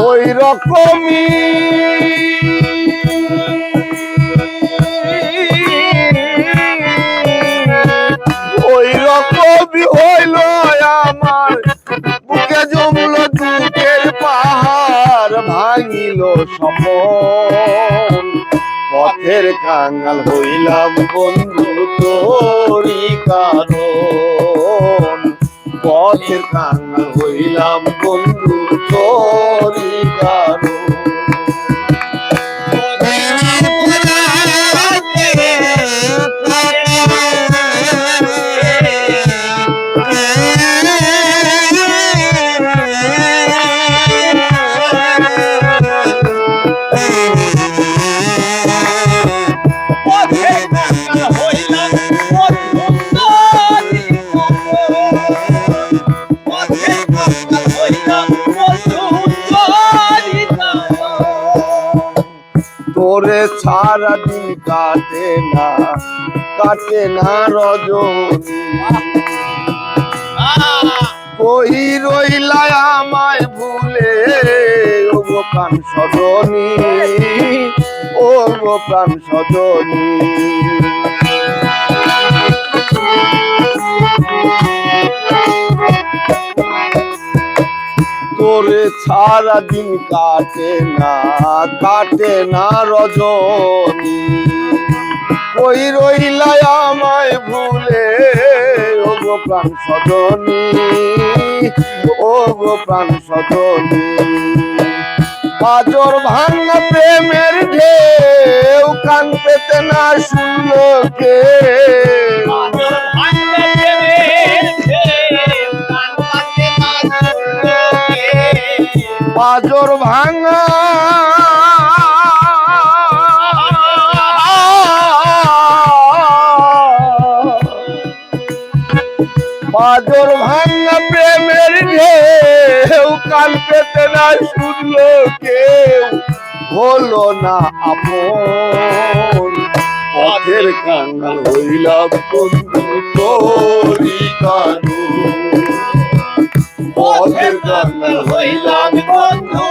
ওই রকমই হইল আমার বুকে জমল দুঃখের পাহাড় ভাঙিল স্বপন পথের কাঙাল হইলাম বন্ধু তোরি কারণ পথের কাঙাল হইলাম বন্ধু তোরি কারণ তোরে সারা দিন কাটে না রজনী কই রইলা আমায় ভুলে ও গো প্রাণ সজনী ও গো প্রাণ সজনী তোরে সারা দিন কাটে না রজনী কই রইলা আমায় ভুলে ও গো প্রাণ সজনী ও গো প্রাণ সজনী বাজর ভাঙা প্রেমের ঢেউ কান পেতে না শুনল কে বাজর ভাঙা বাজর ভাঙা প্রেমের ঢেউ কান পেতে না শুনল কেউ হলো না আপন পথের কাঙাল হইলাম বন্ধু তোরি কারণ পথের কাঙাল হইলাম বন্ধু